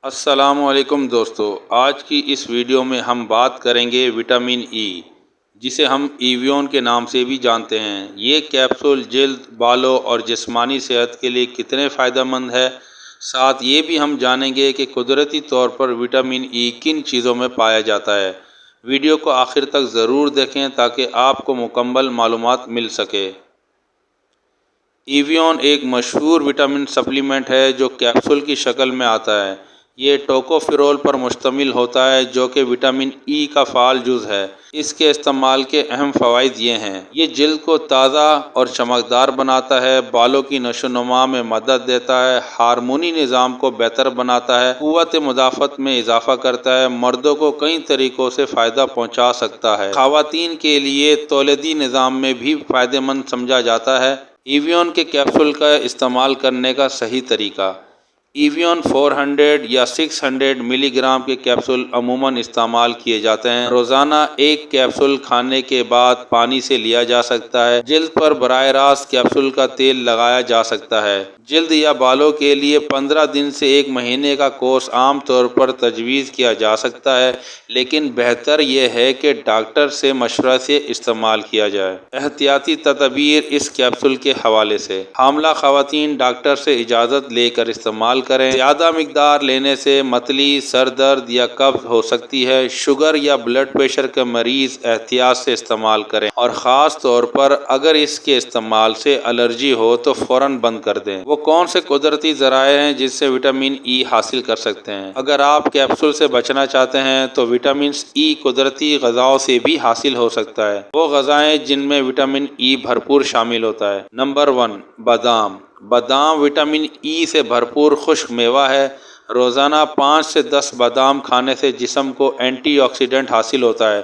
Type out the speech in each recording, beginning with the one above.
السلام علیکم دوستو، آج کی اس ویڈیو میں ہم بات کریں گے وٹامن ای، جسے ہم ایویون کے نام سے بھی جانتے ہیں۔ یہ کیپسول جلد، بالوں اور جسمانی صحت کے لیے کتنے فائدہ مند ہے، ساتھ یہ بھی ہم جانیں گے کہ قدرتی طور پر وٹامن ای کن چیزوں میں پایا جاتا ہے۔ ویڈیو کو آخر تک ضرور دیکھیں تاکہ آپ کو مکمل معلومات مل سکے۔ ایویون ایک مشہور وٹامن سپلیمنٹ ہے جو کیپسول کی شکل میں آتا ہے۔ یہ ٹوکوفیرول پر مشتمل ہوتا ہے جو کہ وٹامن ای کا فعال جز ہے۔ اس کے استعمال کے اہم فوائد یہ ہیں: یہ جلد کو تازہ اور چمکدار بناتا ہے، بالوں کی نشو و نما میں مدد دیتا ہے، ہارمونی نظام کو بہتر بناتا ہے، قوت مدافعت میں اضافہ کرتا ہے، مردوں کو کئی طریقوں سے فائدہ پہنچا سکتا ہے۔ خواتین کے لیے تولیدی نظام میں بھی فائدہ مند سمجھا جاتا ہے۔ ایویون کے کیپسول کا استعمال کرنے کا صحیح طریقہ: ایویون 400 یا 600 ملی گرام کے کیپسول عموماً استعمال کیے جاتے ہیں۔ روزانہ ایک کیپسول کھانے کے بعد پانی سے لیا جا سکتا ہے۔ جلد پر براہ راست کیپسول کا تیل لگایا جا سکتا ہے۔ جلد یا بالوں کے لیے 15 دن سے 1 مہینے کا کورس عام طور پر تجویز کیا جا سکتا ہے، لیکن بہتر یہ ہے کہ ڈاکٹر سے مشورہ سے استعمال کیا جائے۔ احتیاطی تدابیر اس کیپسول کے حوالے سے: حاملہ خواتین ڈاکٹر سے اجازت لے کر استعمال کریں۔ زیادہ مقدار لینے سے متلی، سر درد یا قبض ہو سکتی ہے۔ شوگر یا بلڈ پریشر کے مریض احتیاط سے استعمال کریں، اور خاص طور پر اگر اس کے استعمال سے الرجی ہو تو فوراً بند کر دیں۔ وہ کون سے قدرتی ذرائع ہیں جس سے وٹامن ای حاصل کر سکتے ہیں؟ اگر آپ کیپسول سے بچنا چاہتے ہیں تو وٹامن ای قدرتی غذاؤں سے بھی حاصل ہو سکتا ہے۔ وہ غذائیں جن میں وٹامن ای بھرپور شامل ہوتا ہے۔ نمبر 1، بادام۔ بادام وٹامن ای سے بھرپور خشک میوہ ہے۔ روزانہ 5 سے 10 بادام کھانے سے جسم کو اینٹی آکسیڈنٹ حاصل ہوتا ہے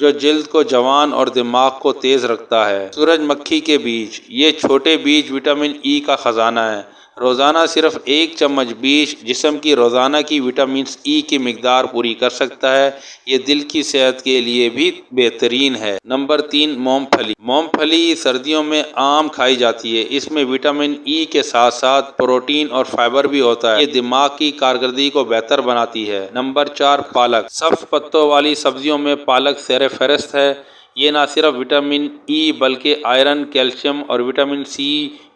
جو جلد کو جوان اور دماغ کو تیز رکھتا ہے۔ سورج مکھی کے بیج۔ یہ چھوٹے بیج وٹامن ای کا خزانہ ہے۔ روزانہ صرف 1 چمچ بیج جسم کی روزانہ کی وٹامن ای کی مقدار پوری کر سکتا ہے۔ یہ دل کی صحت کے لیے بھی بہترین ہے۔ نمبر 3، مونگ پھلی۔ مونگ پھلی سردیوں میں عام کھائی جاتی ہے۔ اس میں وٹامن ای کے ساتھ ساتھ پروٹین اور فائبر بھی ہوتا ہے۔ یہ دماغ کی کارکردگی کو بہتر بناتی ہے۔ نمبر 4، پالک۔ سبز پتوں والی سبزیوں میں پالک سر فہرست ہے۔ یہ نہ صرف وٹامن ای بلکہ آئرن، کیلشیم اور وٹامن سی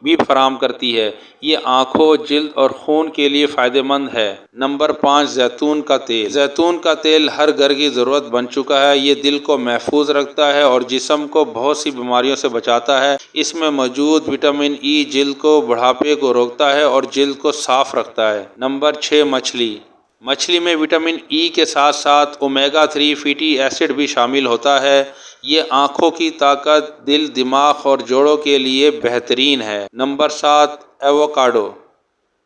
بھی فراہم کرتی ہے۔ یہ آنکھوں، جلد اور خون کے لیے فائدہ مند ہے۔ نمبر 5، زیتون کا تیل۔ زیتون کا تیل ہر گھر کی ضرورت بن چکا ہے۔ یہ دل کو محفوظ رکھتا ہے اور جسم کو بہت سی بیماریوں سے بچاتا ہے۔ اس میں موجود وٹامن ای جلد کو بڑھاپے کو روکتا ہے اور جلد کو صاف رکھتا ہے۔ نمبر 6، مچھلی۔ مچھلی میں وٹامن ای کے ساتھ ساتھ اومیگا 3 فیٹی ایسڈ بھی شامل ہوتا ہے۔ یہ آنکھوں کی طاقت، دل، دماغ اور جوڑوں کے لیے بہترین ہے۔ نمبر 7، ایووکاڈو۔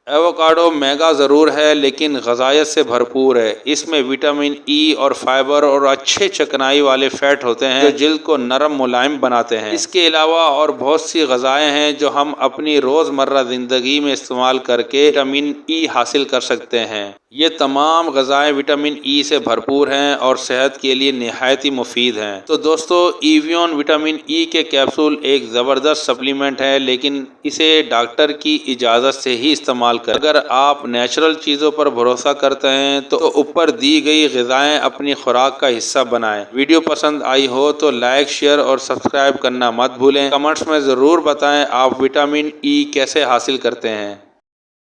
ایووکاڈو مہنگا ضرور ہے لیکن غذائیت سے بھرپور ہے۔ اس میں وٹامن ای اور فائبر اور اچھے چکنائی والے فیٹ ہوتے ہیں جو جلد کو نرم ملائم بناتے ہیں۔ اس کے علاوہ اور بہت سی غذائیں ہیں جو ہم اپنی روزمرہ زندگی میں استعمال کر کے وٹامن ای حاصل کر سکتے ہیں۔ یہ تمام غذائیں وٹامن ای سے بھرپور ہیں اور صحت کے لیے نہایت ہی مفید ہیں۔ تو دوستو، ایویون وٹامن ای کے کیپسول ایک زبردست سپلیمنٹ ہے، لیکن اسے ڈاکٹر کی اجازت سے ہی استعمال کریں۔ اگر آپ نیچرل چیزوں پر بھروسہ کرتے ہیں تو اوپر دی گئی غذائیں اپنی خوراک کا حصہ بنائیں۔ ویڈیو پسند آئی ہو تو لائک، شیئر اور سبسکرائب کرنا مت بھولیں۔ کمنٹس میں ضرور بتائیں آپ وٹامن ای کیسے حاصل کرتے ہیں۔